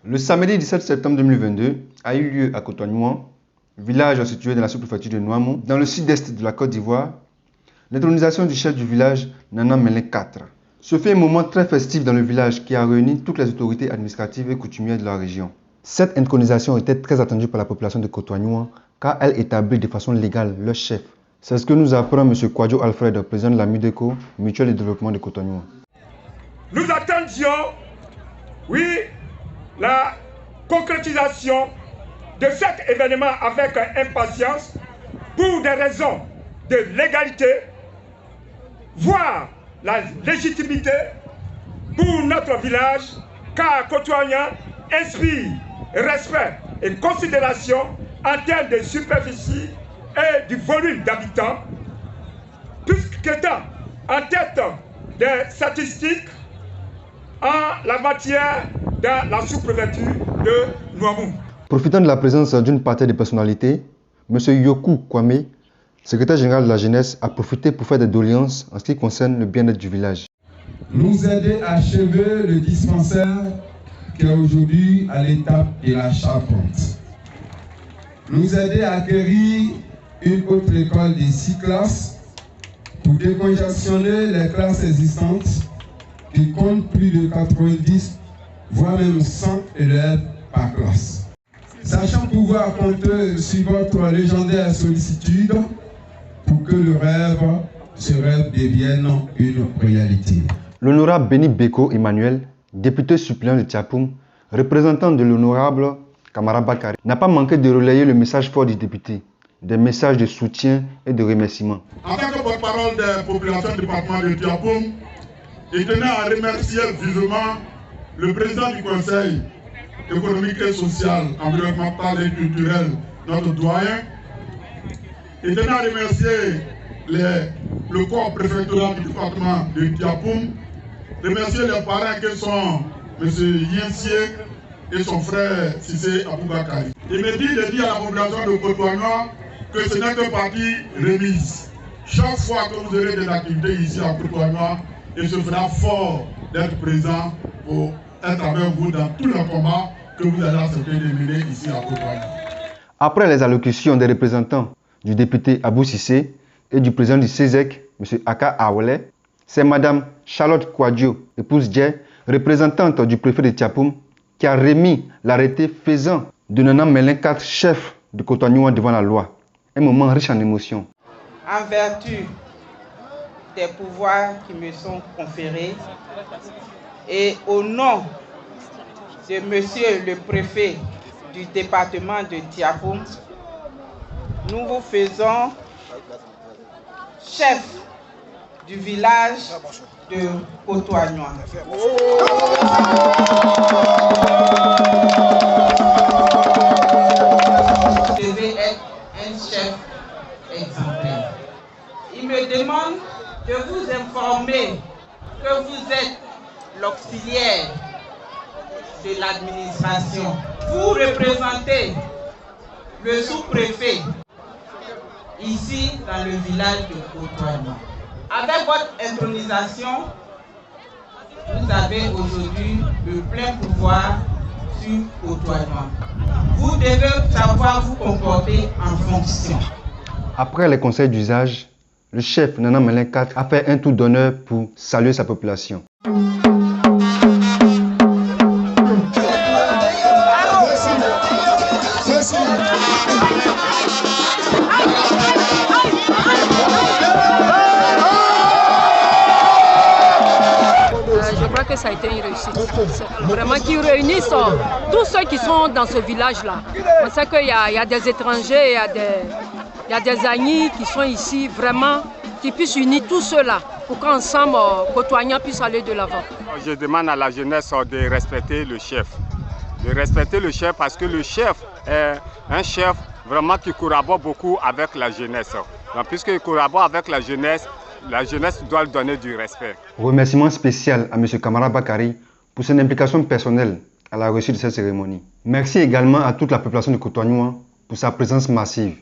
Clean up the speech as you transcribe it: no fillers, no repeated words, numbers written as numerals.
Le samedi 17 septembre 2022 a eu lieu à Cotoignois, village situé dans la sous-préfecture de Nouamou, dans le sud-est de la Côte d'Ivoire, l'intronisation du chef du village, Nana Melin IV. Ce fut un moment très festif dans le village qui a réuni toutes les autorités administratives et coutumières de la région. Cette intronisation était très attendue par la population de Cotoignois car elle établit de façon légale leur chef. C'est ce que nous apprend M. Kwadjo Alfred, président de la MUDECO, Mutuelle de développement de Cotoignois. Nous attendions, oui, la concrétisation de cet événement avec impatience pour des raisons de légalité, voire la légitimité pour notre village, car Cotoignois inspire respect et considération en termes de superficie et du volume d'habitants, puisqu'étant en tête des statistiques en la matière dans la sous-préfecture de Nouamou. Profitant de la présence d'une partie des personnalités, M. Yoku Kwame, secrétaire général de la jeunesse, a profité pour faire des doléances en ce qui concerne le bien-être du village. Nous aider à achever le dispensaire qui est aujourd'hui à l'étape de la charpente. Nous aider à acquérir une autre école de 6 classes pour décongestionner les classes existantes qui comptent plus de 90, voire même 100 élèves par classe. Sachant pouvoir compter sur votre légendaire sollicitude pour que ce rêve devienne une réalité. L'honorable Béni Beko Emmanuel, député suppléant de Tiapoum, représentant de l'honorable Kamara Bakari, n'a pas manqué de relayer le message fort du député, des messages de soutien et de remerciement. En tant que porte-parole des populations du département de Tiapoum, je tenais à remercier vivement le président du Conseil économique et social, environnemental et culturel, notre doyen. Je tenais à remercier le corps préfectoral du département de Tiapoum, remercier les parents qui sont M. Yensier et son frère Sissé Aboubakari. Il me dit de dire à la population de Cotoignois que ce n'est que partie remise. Chaque fois que vous aurez des activités ici à Cotoignois, il se fera fort d'être présent pour être avec vous dans tous les combats que vous allez accepter de mener ici à Cotoignois. Après les allocutions des représentants du député Abou Sissé et du président du CESEC, M. Aka Awele, c'est Mme Charlotte Kwadjo, épouse Dje, représentante du préfet de Tiapoum, qui a remis l'arrêté faisant de Nana Melin IV chef de Cotoignois devant la loi. Un moment riche en émotions. En vertu des pouvoirs qui me sont conférés et au nom de Monsieur le préfet du département de Tiapoum, nous vous faisons chef du village de Cotoignois. Vous devez être un chef exemplaire. Il me demande de vous informer que vous êtes l'auxiliaire de l'administration. Vous représentez le sous-préfet ici dans le village de Cotoignois. Avec votre intronisation, vous avez aujourd'hui le plein pouvoir sur Cotoignois. Vous devez savoir vous comporter en fonction. Après les conseils d'usage, le chef Nana Melin IV a fait un tour d'honneur pour saluer sa population. Je crois que ça a été une réussite. Vraiment qui réunissent tous ceux qui sont dans ce village-là. On sait qu'il y a des étrangers, il y a des amis qui sont ici, vraiment, qui puissent unir tous ceux-là pour qu'ensemble, Cotoignois puisse aller de l'avant. Je demande à la jeunesse de respecter le chef. De respecter le chef parce que le chef est un chef vraiment qui collabore beaucoup avec la jeunesse. Donc, puisqu'il collabore avec la jeunesse doit lui donner du respect. Remerciement spécial à M. Kamara Bakari pour son implication personnelle à la réussite de cette cérémonie. Merci également à toute la population de Cotoignois pour sa présence massive.